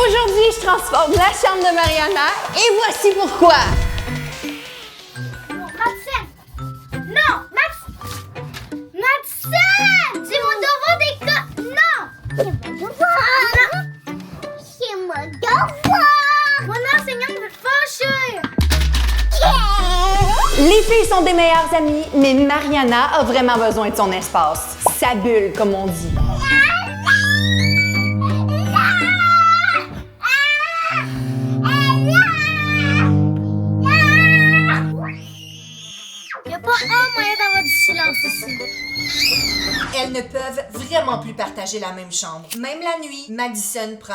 Aujourd'hui, je transforme la chambre de Mariana et voici pourquoi. Non, Maxime! C'est mon devoir d'école! Non! C'est mon devoir! C'est mon devoir! Mon enseignante va te fâcher! Les filles sont des meilleures amies, mais Mariana a vraiment besoin de son espace. Sa bulle, comme on dit. Il n'y a pas un moyen d'avoir du silence ici. Elles ne peuvent vraiment plus partager la même chambre. Même la nuit, Madison prend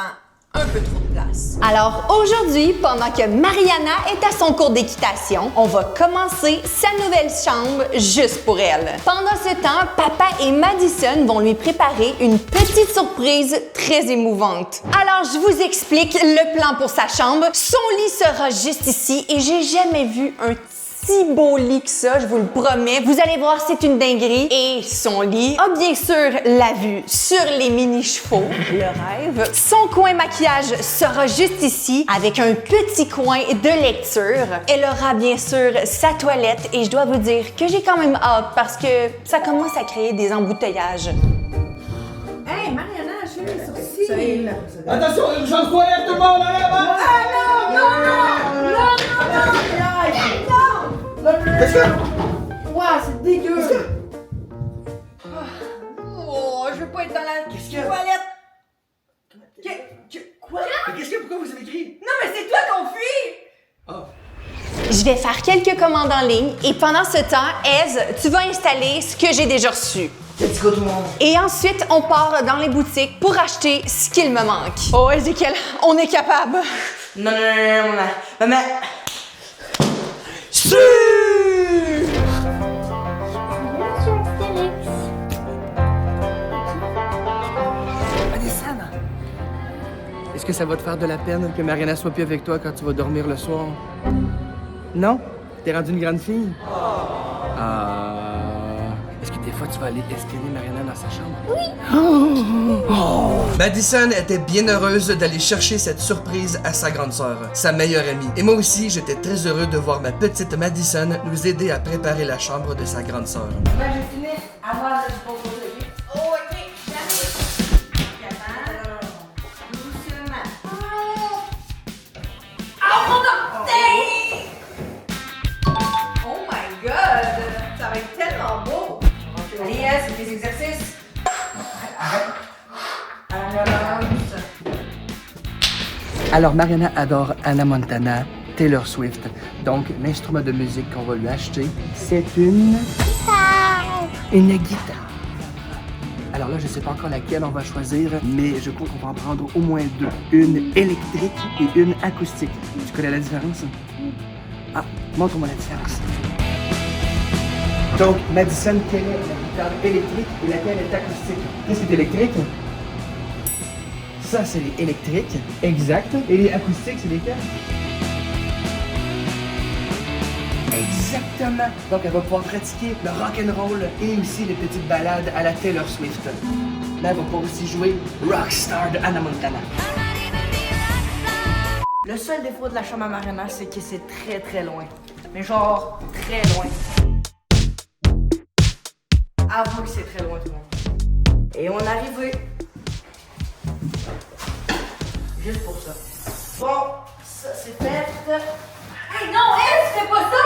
un peu trop de place. Alors aujourd'hui, pendant que Mariana est à son cours d'équitation, on va commencer sa nouvelle chambre juste pour elle. Pendant ce temps, papa et Madison vont lui préparer une petite surprise très émouvante. Alors je vous explique le plan pour sa chambre. Son lit sera juste ici et j'ai jamais vu un si beau lit que ça, je vous le promets. Vous allez voir, c'est une dinguerie. Et son lit a bien sûr la vue sur les mini-chevaux, le rêve. Son coin maquillage sera juste ici, avec un petit coin de lecture. Elle aura bien sûr sa toilette et je dois vous dire que j'ai quand même hâte parce que ça commence à créer des embouteillages. Hey, Mariana, j'ai mes sourcils. Attention, urgence toilette, tout le monde, allez, là-bas! Qu'est-ce que? Ouah, c'est dégueu. Oh, je veux pas être dans la toilette. Quoi? Mais qu'est-ce que? Pourquoi vous avez crié? Non, mais c'est toi qu'on fuit. Oh. Je vais faire quelques commandes en ligne et pendant ce temps, Ez, tu vas installer ce que j'ai déjà reçu. Let's go, tout le monde. Et ensuite, on part dans les boutiques pour acheter ce qu'il me manque. Oh, Ezekiel, on est capable. Non, maman. Est-ce que ça va te faire de la peine que Mariana soit plus avec toi quand tu vas dormir le soir? Non? T'es rendue une grande fille? Est-ce que des fois tu vas aller espionner Mariana dans sa chambre? Oui! Madison était bien heureuse d'aller chercher cette surprise à sa grande sœur, sa meilleure amie. Et moi aussi, j'étais très heureux de voir ma petite Madison nous aider à préparer la chambre de sa grande sœur. Ben, j'ai fini avant de se poser. Oh, ok, j'arrive. Doucement. Oh my god! Ça va être tellement beau! Allez, yes, c'est des exercices. Alors, Mariana adore Hannah Montana, Taylor Swift. Donc, l'instrument de musique qu'on va lui acheter, c'est une guitare. Alors là, je sais pas encore laquelle on va choisir, mais je crois qu'on va en prendre au moins deux. Une électrique et une acoustique. Tu connais la différence? Ah, montre-moi la différence. Donc, Madison, quelle est la guitare électrique et laquelle est acoustique? Qu'est-ce qui est électrique? Ça, c'est les électriques. Exact. Et les acoustiques, c'est lesquelles? Exactement. Donc, elle va pouvoir pratiquer le rock'n'roll et aussi les petites ballades à la Taylor Swift. Mais elle va pouvoir aussi jouer Rockstar de Hannah Montana. Le seul défaut de la chambre à Mariana, c'est que c'est très très loin. Mais genre, très loin. Avoue que c'est très loin tout le monde. Et on est arrivé. Juste pour ça. Bon, ça c'est fait. Hey non, elle, fais pas ça!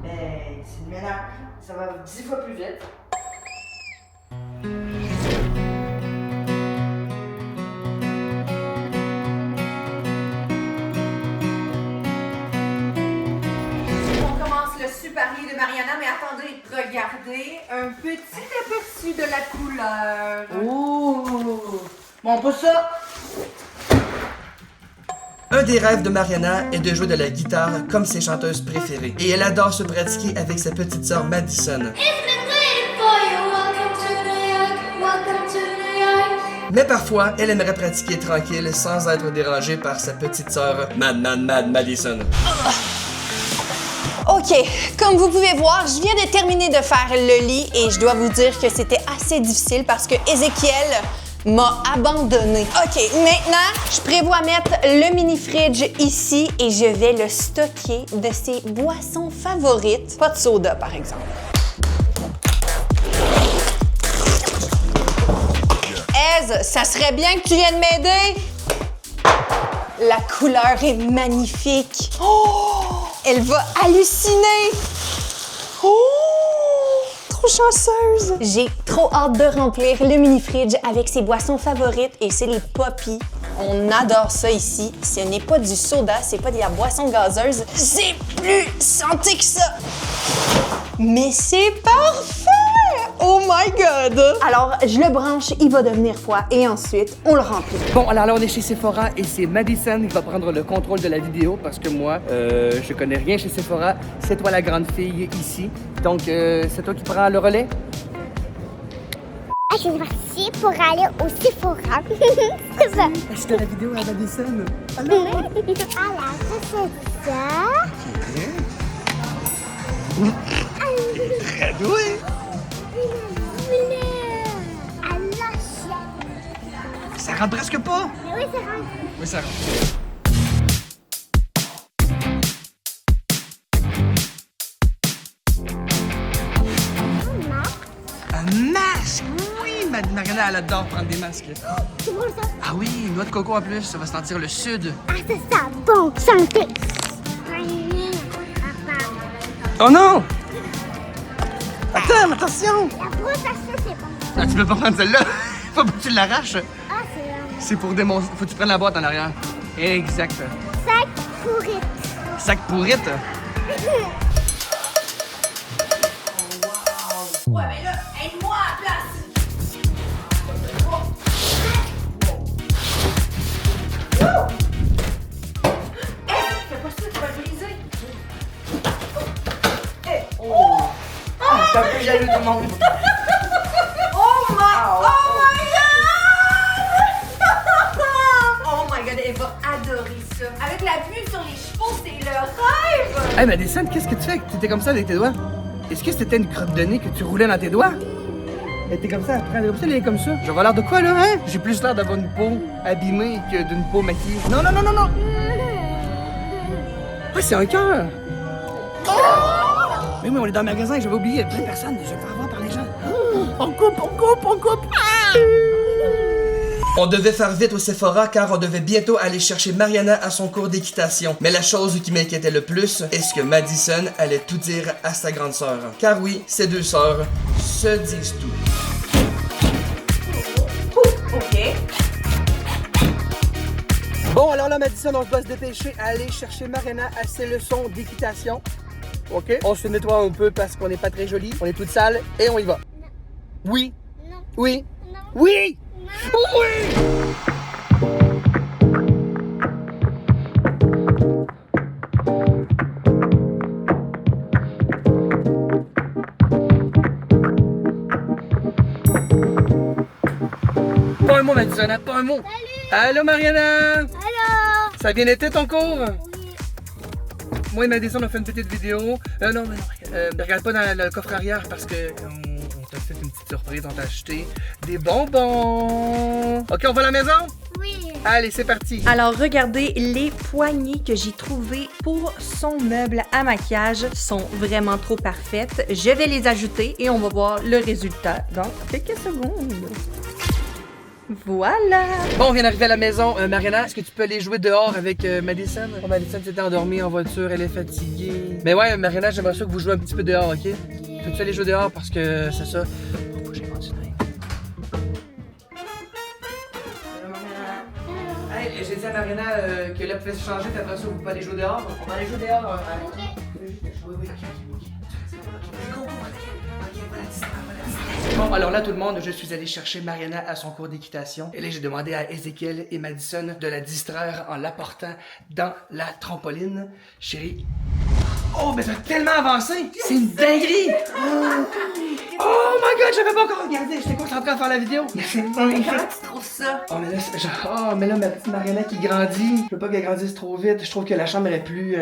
Ben, c'est le ménage. Ça va 10 fois plus vite. On commence le super-lit de Mariana, mais attendez, regardez, un petit aperçu de la couleur. Ouh! Bon, pas ça! Un des rêves de Mariana est de jouer de la guitare comme ses chanteuses préférées. Et elle adore se pratiquer avec sa petite sœur Madison. Mais parfois, elle aimerait pratiquer tranquille sans être dérangée par sa petite sœur Madison. OK, comme vous pouvez voir, je viens de terminer de faire le lit et je dois vous dire que c'était assez difficile parce que Ezekiel m'a abandonné. OK, maintenant, je prévois mettre le mini-fridge ici et je vais le stocker de ses boissons favorites. Pas de soda, par exemple. Ez, ça serait bien que tu viennes m'aider. La couleur est magnifique. Oh! Elle va halluciner. Oh! Trop chanceuse! J'ai trop hâte de remplir le mini-fridge avec ses boissons favorites et c'est les poppies. On adore ça ici. Ce n'est pas du soda, c'est pas de la boisson gazeuse. C'est plus santé que ça. Mais c'est parfait! Oh my God! Alors, je le branche, il va devenir froid et ensuite, on le remplit. Bon, alors là, on est chez Sephora et c'est Madison qui va prendre le contrôle de la vidéo parce que moi, je connais rien chez Sephora. C'est toi la grande fille ici. Donc, c'est toi qui prends le relais? Ah, c'est parti pour aller au Sephora. C'est ça. Acheter la vidéo à Madison. Alors, ça, c'est ça. Très doué! Ça rentre presque pas! Mais oui, c'est rentre. Oui, ça rentre. Un masque! Oui! Mariana, elle adore prendre des masques. C'est bon, ça. Ah oui, noix de coco en plus, ça va sentir le sud. Ah, c'est ça. Bon, santé. Oh non! Attends, attention! La brosse à cheveux, c'est bon. Ah, tu peux pas prendre celle-là! Faut pas que tu l'arraches! Ah, c'est C'est pour démontrer. Faut que tu prennes la boîte en arrière. Exact. sac pourri. Sac pourrite. Ouais, mais là, aide-moi à la place! Fais pas ça, tu vas le briser! T'es un peu jaloux tout le monde. Oh my god! Oh my god, elle va adorer ça. Avec la vue sur les chevaux, c'est le rêve! Hey, Madison, qu'est-ce que tu fais? T'étais comme ça avec tes doigts? Est-ce que c'était une crotte de nez que tu roulais dans tes doigts? Elle était comme ça, après, elle est comme ça. J'ai l'air de quoi, là, hein? J'ai plus l'air d'avoir une peau abîmée que d'une peau maquillée. Non, non, non, non, non! Ah, c'est un cœur! Mais oui, on est dans le magasin et j'avais oublié, il y a plein de personnes, je vais me faire voir par les gens. On coupe, on coupe, on coupe! On devait faire vite au Sephora car on devait bientôt aller chercher Mariana à son cours d'équitation. Mais la chose qui m'inquiétait le plus est ce que Madison allait tout dire à sa grande sœur. Car oui, ces deux sœurs se disent tout. Ok. Bon, alors là, Madison, on doit se dépêcher à aller chercher Mariana à ses leçons d'équitation. OK? On se nettoie un peu parce qu'on n'est pas très joli, on est toute sale et on y va. Oui? Non. Oui? Non. Oui? Oui! Pas un mot, Madison, hein? Pas un mot. Salut. Allô, Mariana? Alors. Ça a bien été ton cours? Oui. Moi et Madison, on a fait une petite vidéo. Non, regarde pas dans le coffre arrière parce que on t'a fait une petite surprise. On t'a acheté des bonbons. OK, on va à la maison? Oui. Allez, c'est parti. Alors, regardez, les poignées que j'ai trouvées pour son meuble à maquillage sont vraiment trop parfaites. Je vais les ajouter et on va voir le résultat dans quelques secondes. Voilà! Bon, on vient d'arriver à la maison. Mariana, est-ce que tu peux aller jouer dehors avec Madison? Oh, Madison s'était endormie en voiture, elle est fatiguée. Mais ouais, Mariana, j'aimerais ça que vous jouez un petit peu dehors, OK? Peux-tu aller jouer dehors parce que c'est ça? Faut que j'aille voir du nez. Hey, j'ai dit à Mariana que là, pouvait se changer, puis après ça, vous pouvez aller jouer dehors. On va aller jouer dehors. Ok. Oui. Bon, alors là, tout le monde, je suis allé chercher Mariana à son cours d'équitation. Et là, j'ai demandé à Ezekiel et Madison de la distraire en l'apportant dans la trampoline. Chérie. Oh, mais t'as tellement avancé! C'est une dinguerie! Oh my god, j'avais pas encore regardé! J'étais concentré à faire la vidéo. Mais c'est magnifique! Comment tu trouves ça? Oh, mais là, mais là, ma petite Mariana qui grandit, je veux pas qu'elle grandisse trop vite. Je trouve que la chambre elle est plus.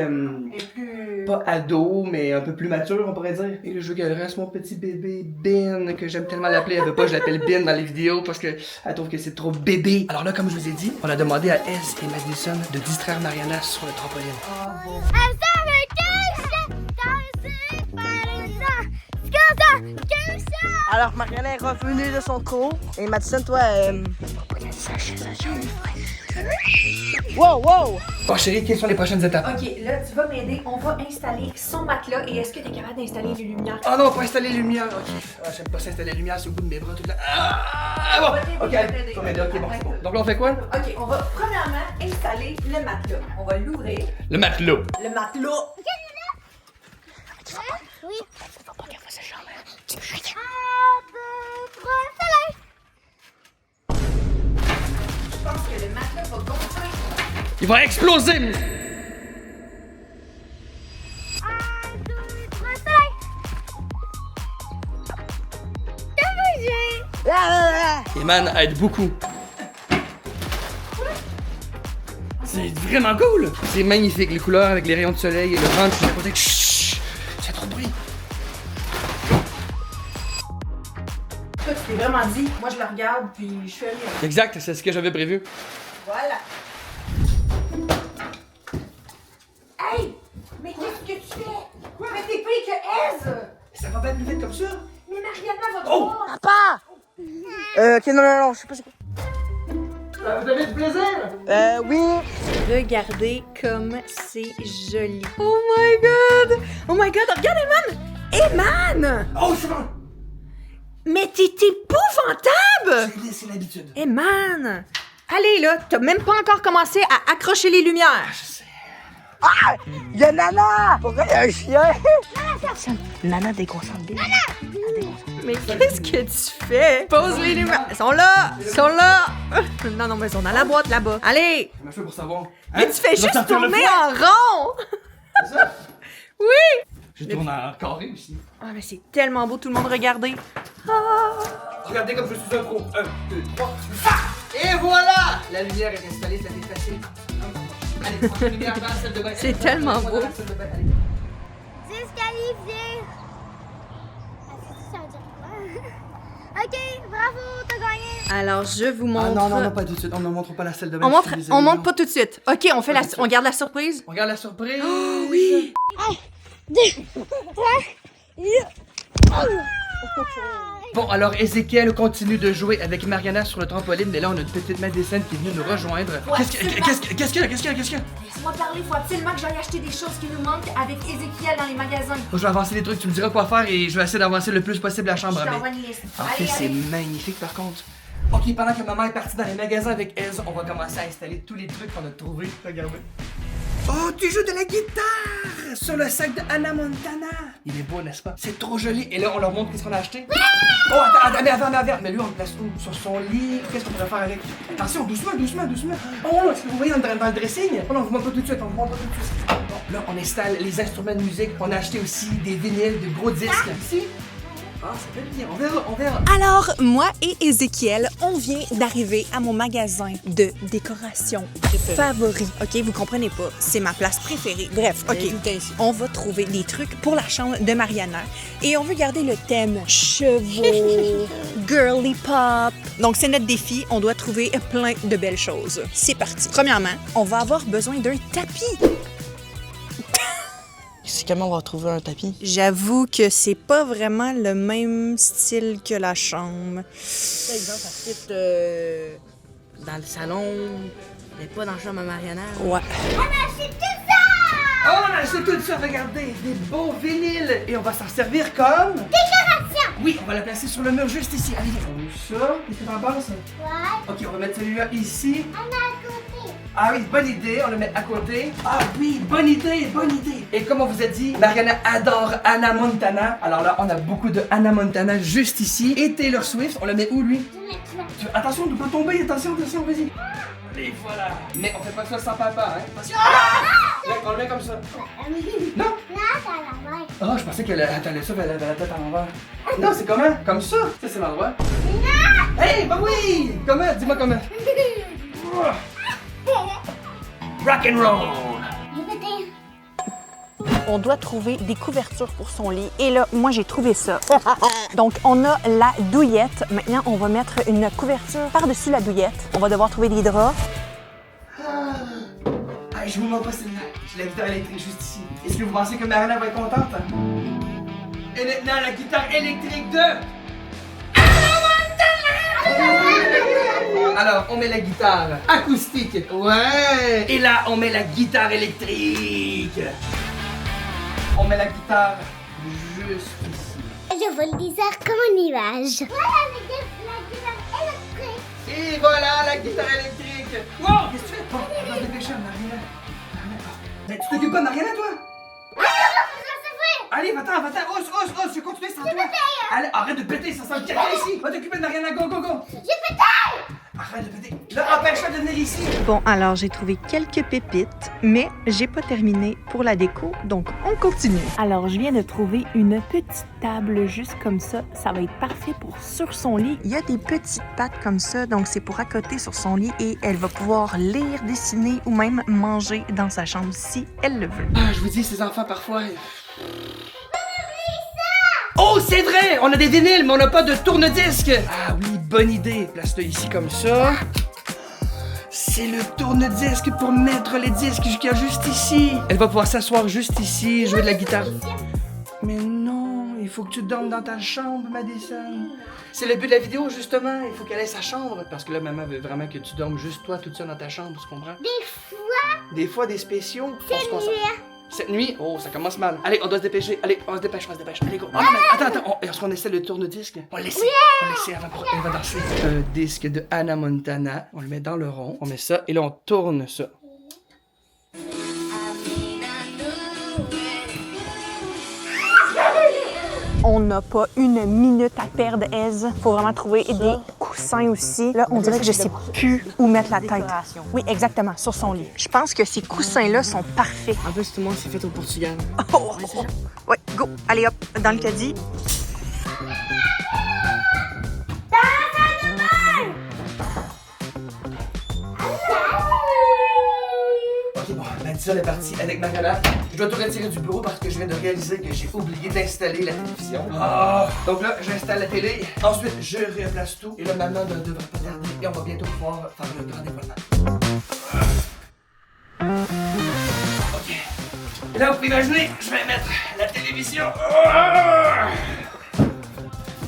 pas ado, mais un peu plus mature, on pourrait dire. Et là, je veux qu'elle reste mon petit bébé Ben, que j'aime tellement l'appeler. Elle veut pas que je l'appelle Ben dans les vidéos parce que elle trouve que c'est trop bébé. Alors là, comme je vous ai dit, on a demandé à Ez et Madison de distraire Mariana sur le trampoline. Alors, Mariana est revenue de son cours. Et Madison, toi, Wow, wow! Bon, chérie, quelles sont les prochaines étapes? Ok, là, tu vas m'aider. On va installer son matelas. Et est-ce que tu es capable d'installer les lumières? Oh non, pas installer les lumières. Ok. Ah, j'aime pas ça installer les lumières sur le bout de mes bras tout là. Ah, bon. Ok, faut m'aider. Ok, bon, c'est bon. Donc là, on fait quoi? Ok, on va premièrement installer le matelas. On va l'ouvrir. Le matelot. Le matelot. Oui. Faut pas qu'elle fasse sa chambre. Un, deux, trois, soleil. Je pense que le matelas va gonfler. Il va exploser! Un, deux, trois, soleil. Eman aide beaucoup. C'est vraiment cool! C'est magnifique, les couleurs avec les rayons de soleil et le vent qui à côté. Chut! C'est trop de bruit. Toi, tu t'es vraiment dit, moi je le regarde, puis je fais rien. Exact, c'est ce que j'avais prévu. Voilà. Hey! Mais qu'est-ce que tu fais? Mais t'es pire que Ez! Ça va pas plus vite comme ça? Mais Mariana va te Oh! voir! Papa! Ok, non, je sais pas c'est quoi. Vous avez du plaisir? Oui. Regardez comme c'est joli. Oh my god! Oh my god, regarde Eman! Eman! Oh, c'est bon! Mais t'es épouvantable! C'est l'habitude. Eman! Allez là, t'as même pas encore commencé à accrocher les lumières. Ah! Y'a Nana! Pourquoi y'a un chien? Nana déconcentre. Mais qu'est-ce que tu fais? Pose les lumières. Ils sont là! Ils sont là! Non, mais ils sont dans la boîte là-bas. Allez! Comment je fais pour savoir? Mais tu fais Je vais juste sortir le tourner foie. en rond! C'est ça? Oui! Je tourne en carré aussi. Ah, mais c'est tellement beau, tout le monde regardez. Regardez comme je suis un pro. 1, 2, 3. Et voilà! La lumière est installée, ça fait facile. Allez, prends la lumière dans la salle de bain. C'est tellement beau. Disqualifié. Ah, ça veut dire quoi? Ok, bravo, t'as gagné. Alors, je vous Ah montre. non, pas tout de suite. On ne montre pas la salle de bain. On je montre, suis désolé, on montre non. pas tout de suite. Ok, on fait Pas tout de suite. on garde la surprise. On regarde la surprise. Oh oui! Bon, alors Ezekiel continue de jouer avec Mariana sur le trampoline, mais là on a une petite Madison qui est venue nous rejoindre. Qu'est-ce qu'il y a? Laisse-moi parler, faut absolument que j'aille acheter des choses qui nous manquent avec Ézéchiel dans les magasins. Je vais avancer les trucs, tu me diras quoi faire et je vais essayer d'avancer le plus possible la chambre. Je Mais... t'envoie une liste. En fait, c'est magnifique par contre. Ok, pendant que maman est partie dans les magasins avec Ez, on va commencer à installer tous les trucs qu'on a trouvés. Regardez. Oh, tu joues de la guitare sur le sac de Hannah Montana. Il est beau, n'est-ce pas? C'est trop joli. Et là, on leur montre qu'est-ce qu'on a acheté. Oh, attends, mais avant. Mais lui, on le place où? Sur son lit. Qu'est-ce qu'on pourrait faire avec? Attention, doucement. Oh non, est-ce que vous voyez dans le dressing? Oh non, on vous montre pas tout de suite, Bon, là, on installe les instruments de musique. On a acheté aussi des vinyles, de gros disques. Ici. Ah, ça fait bien. On verra. Alors, moi et Ézéchiel, on vient d'arriver à mon magasin de décoration favori. OK, vous comprenez pas, c'est ma place préférée. Bref, OK, on va trouver des trucs pour la chambre de Mariana et on veut garder le thème chevaux, girly pop. Donc, c'est notre défi, on doit trouver plein de belles choses. C'est parti. Premièrement, on va avoir besoin d'un tapis. C'est comment on va retrouver un tapis? J'avoue que c'est pas vraiment le même style que la chambre. Par exemple, ça fit dans le salon, mais pas dans la chambre à Mariana. Ouais. Oh, on a acheté tout ça, regardez, des beaux vinyles. Et on va s'en servir comme... Décoration. Oui, on va la placer sur le mur juste ici. Allez, on met ça. Qu'est-ce que t'en penses? Ouais. Ok, on va mettre celui-là ici. On a à côté. Ah oui, bonne idée, on le met à côté. Ah oui, bonne idée. Et comme on vous a dit, Mariana adore Hannah Montana. Alors là, on a beaucoup de Hannah Montana juste ici. Et Taylor Swift, on le met où, lui? Attention, on ne peut pas tomber, attention, vas-y. Et voilà. Mais on fait pas ça sans papa, hein? Attention. Là, on le met comme ça. Non? Là, t'as la main. Oh, je pensais qu'elle attendait ça, elle avait la tête à l'envers. Non, c'est comment? Comme ça? Ça, c'est l'endroit. Hey, bah oui! Comment? Dis-moi comment. Rock and roll! on doit trouver des couvertures pour son lit. Et là, moi, j'ai trouvé ça. Donc, on a la douillette. Maintenant, on va mettre une couverture par-dessus la douillette. On va devoir trouver des draps. Ah, je vous montre pas celle-là. J'ai la guitare électrique juste ici. Est-ce que vous pensez que Mariana va être contente? Et maintenant, la guitare électrique de... Alors, on met la guitare acoustique. Ouais. Et là, on met la guitare électrique. On met la guitare juste ici. Je vole des airs comme un nuage. Voilà la guitare électrique. Et voilà la guitare électrique. Wow, qu'est-ce que tu fais? Bon, on va dépêcher, Mariana. Mais tu t'occupes pas de Mariana, toi? Allez, va-t'en, je continue sans toi. Allez, arrête de péter, ça sent le caca ici. Va t'occuper de Mariana, go. J'ai pété! Arrête de péter. Là, empêche-la de venir ici. Bon, alors j'ai trouvé quelques pépites, mais j'ai pas terminé pour la déco, donc on continue. Alors, je viens de trouver une petite table juste comme ça. Ça va être parfait pour sur son lit. Il y a des petites pattes comme ça, donc c'est pour accoter sur son lit et elle va pouvoir lire, dessiner ou même manger dans sa chambre si elle le veut. Ah, je vous dis, ces enfants, parfois... Oh, c'est vrai! On a des vinyles, mais on n'a pas de tourne-disque! Ah oui, bonne idée. Place-le ici comme ça. C'est le tourne-disque pour mettre les disques jusqu'à juste ici. Elle va pouvoir s'asseoir juste ici, jouer de la guitare. Mais non, il faut que tu dormes dans ta chambre, Madison. C'est le but de la vidéo, justement. Il faut qu'elle ait sa chambre. Parce que là, maman veut vraiment que tu dormes juste toi, toute seule dans ta chambre, tu comprends? Des fois, des spéciaux. Cette nuit, oh, ça commence mal. Allez, on doit se dépêcher. Allez, on se dépêche. Allez, go. Oh, non, mais attends. Est-ce qu'on essaie le tourne-disque? On laisse avant elle va danser. Un disque de Hannah Montana. On le met dans le rond. On met ça et là, on tourne ça. On n'a pas une minute à perdre, Ez. Faut vraiment trouver des coussins aussi. Là, on dirait que je sais plus où mettre la tête. Oui, exactement, sur son lit. Je pense que ces coussins-là sont parfaits. En plus, tout le monde s'est fait au Portugal. Ouais, go. Allez hop, dans le caddie. Ok, bon, Madison est partie avec Mariana. Je dois tout retirer du bureau parce que je viens de réaliser que j'ai oublié d'installer la télévision. Donc là, j'installe la télé. Ensuite, je replace tout. Et là, maman devra regarder. Et on va bientôt pouvoir faire le grand dévoilement. Ok. Et là, vous pouvez imaginer, je vais mettre la télévision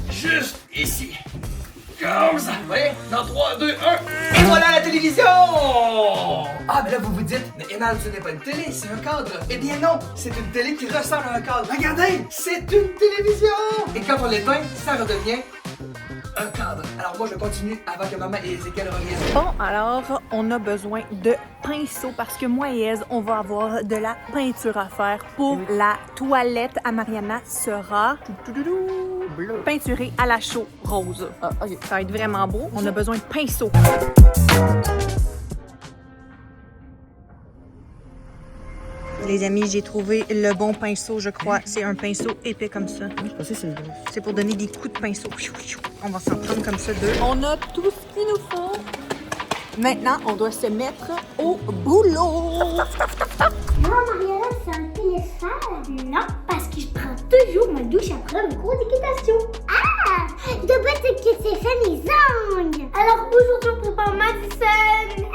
juste ici. Comme ça. Vous voyez? Dans 3, 2, 1. Et voilà la télévision! Ah, mais là, vous vous dites, mais Emal, ce n'est pas une télé, c'est un cadre. Eh bien non, c'est une télé qui ressemble à un cadre. Regardez, c'est une télévision! Et quand on l'éteint, ça redevient un cadre. Alors moi, je continue avant que maman et Ezekiel reviennent. Bon, alors, on a besoin de pinceaux parce que moi et Ez, on va avoir de la peinture à faire pour la toilette à Mariana sera bleu, peinturée à la chaux rose. Ah, ok. Ça va être vraiment beau. On a besoin de pinceaux. Les amis, j'ai trouvé le bon pinceau, je crois. C'est un pinceau épais comme ça. Je pensais que c'est une grosse. C'est pour donner des coups de pinceau. On va s'en prendre comme ça deux. On a tout ce qu'il nous faut. Maintenant, on doit se mettre au boulot. Non, Mariana, c'est un téléphone. Non, parce que je prends toujours ma douche après mes cours d'équitation. Ah! Je dois pas te que c'est fait mes ongles. Alors aujourd'hui, on prépare Madison.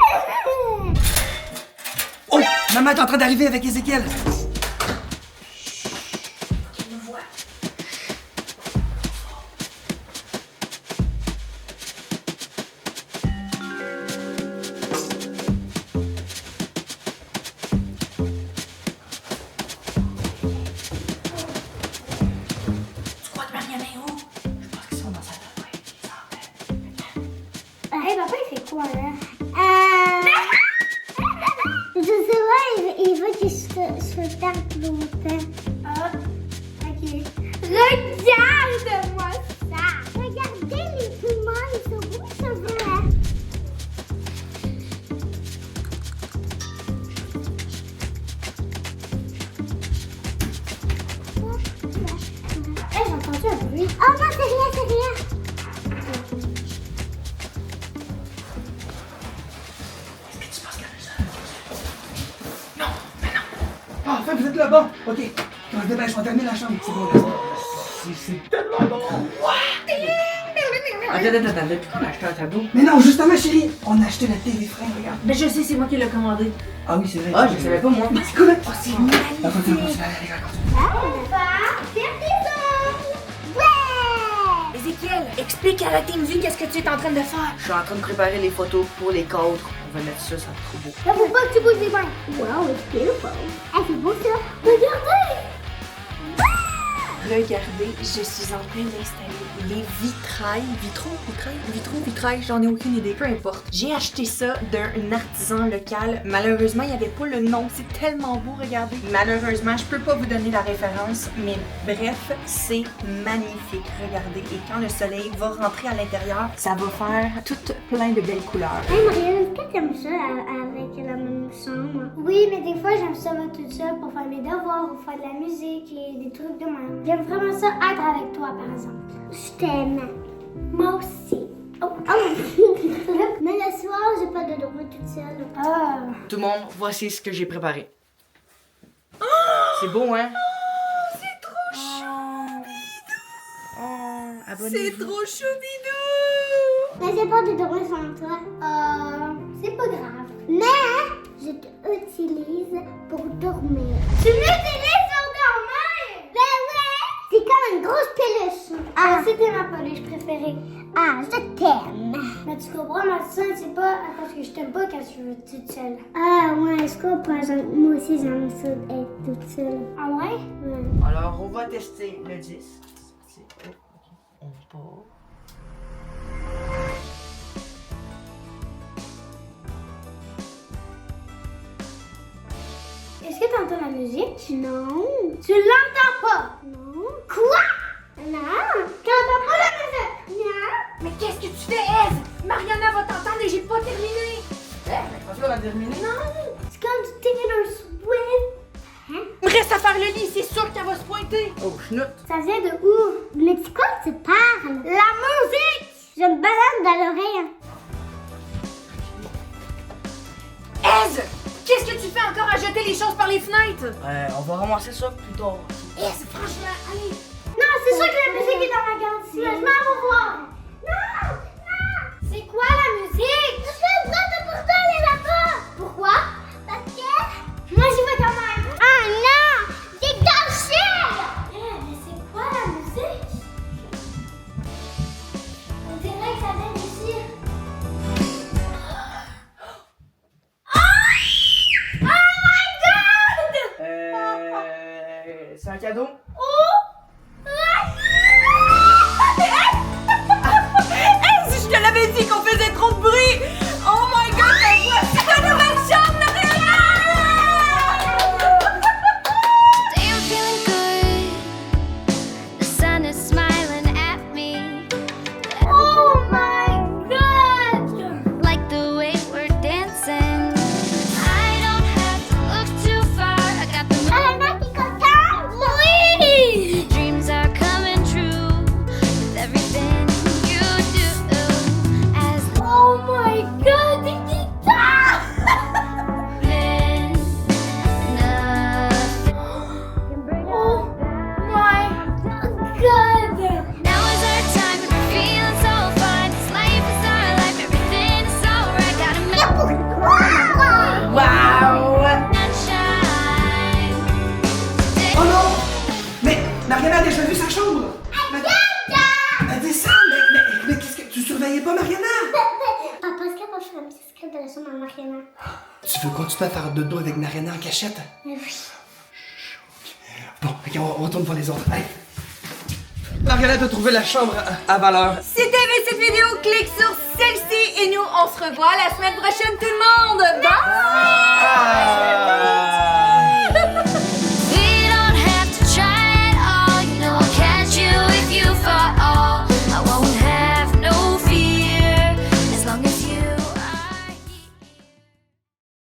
Oh! Maman est en train d'arriver avec Ezekiel. Hey, papa, il fait quoi, là? Je sais pas, il veut que je perde longtemps. Ah, ok. Regarde-moi ça! Regardez les poumons, ils sont beaux, ça va. Hey, j'ai entendu un bruit. Oh non, c'est rien, c'est rien! Oh, enfin vous êtes là, bon. Ok, on se dépêche, on termine la chambre. C'est bon, c'est tellement bon. Attends, depuis qu'on a acheté un tableau? Mais non, justement, chérie, on a acheté la TV frame, regarde. Mais je sais, c'est moi qui l'ai commandé. Ah oui, c'est vrai. Ah, je savais pas moi. C'est cool. Oh, c'est magnifique. Continue, allez, continue. Papa, faire des ongles. Ouais. Ézéchiel, explique à la team Vue qu'est-ce que tu es en train de faire. Je suis en train de préparer les photos pour les cadres. On va mettre ça, ça va être trop beau. Là, faut pas que tu bouges les mains. Wow, it's beautiful. Ah, c'est beau ça. Regardez. Regardez, je suis en train d'installer les vitrails, j'en ai aucune idée, peu importe. J'ai acheté ça d'un artisan local. Malheureusement, il n'y avait pas le nom. C'est tellement beau, regardez. Malheureusement, je peux pas vous donner la référence, mais bref, c'est magnifique. Regardez, et quand le soleil va rentrer à l'intérieur, ça va faire tout plein de belles couleurs. Hey Marielle, est-ce que t'aimes ça avec la même chambre? Oui, mais des fois j'aime ça moi toute seule pour faire mes devoirs ou faire de la musique et des trucs de même. J'aime vraiment ça être avec toi par exemple. Je t'aime. Moi aussi. Oh. Mais le soir, j'ai pas de dormir toute seule. Ah. Tout le monde, voici ce que j'ai préparé. C'est beau, hein? C'est trop Abonnez-vous. C'est trop choubidou! Mais j'ai pas de dormir sans toi. C'est pas grave. Mais je t'utilise pour dormir. Tu m'utilises pour dormir? Ben ouais! C'est comme une grosse peluche. Ah, c'était ma peluche préférée. Ah, je t'aime. Mais tu comprends, ma soeur, c'est pas parce que je t'aime pas quand je veux être toute seule. Ah ouais, je comprends. Moi aussi, j'aime ça être toute seule. Ah ouais? Ouais. Alors, on va tester le 10. Ok, on part. Est-ce que t'entends la musique? Non. Tu l'entends pas? Non. Quoi? Non. T'entends pas la musique? Non. Mais qu'est-ce que tu fais, Eve? Mariana va t'entendre et j'ai pas terminé! Mais pas sûr, on a terminé. C'est comme du Taylor Swift. Reste à faire le lit, c'est sûr qu'elle va se pointer! Oh, schnout. Ça vient de où? Mais c'est quoi que tu parles? La musique! Je me balade dans l'oreille. Eve! Qu'est-ce que tu fais encore à jeter les choses par les fenêtres? On va ramasser ça plus tard. Eve, franchement, allez! Non, c'est sûr que la musique est dans la cantine. Je m'en vais voir. Non! Non! C'est quoi la musique? Parce que le droit de pourtant aller là-bas. Pourquoi? Parce que... Moi, j'y vais quand même. Ah non! Dégagez! Mais c'est quoi la musique? On dirait que ça vient d'ici. C'est un cadeau? Si je te l'avais dit qu'on faisait trop de bruit! Oh my god, c'est ta nouvelle chambre, Mariana! Today I'm feeling good. The sun is smiling at me. Oh my god! Like the way we're dancing. I don't have to look too far. I got the Anna, t'es contente? Oui! dreams are coming true with everything you do. As Oh my god, des guitares! then nothing can bring Oh us my god! Now is our time and we're feeling so fine. This life is our life, everything is alright. Gotta make Wow! sunshine. Oh non! Mais Mariana a déjà vu sa chambre! Madison, mais qu'est-ce que... Tu surveillais pas Mariana? Papa, est-ce qu'elle peut faire un petit script de la chambre à Mariana? Tu veux continuer à faire dodo avec Mariana en cachette? Oui. Bon, ok, on retourne voir les autres. Allez. Mariana t'a trouvé la chambre à valeur. Si t'aimais cette vidéo, clique sur celle-ci et nous, on se revoit la semaine prochaine, tout le monde!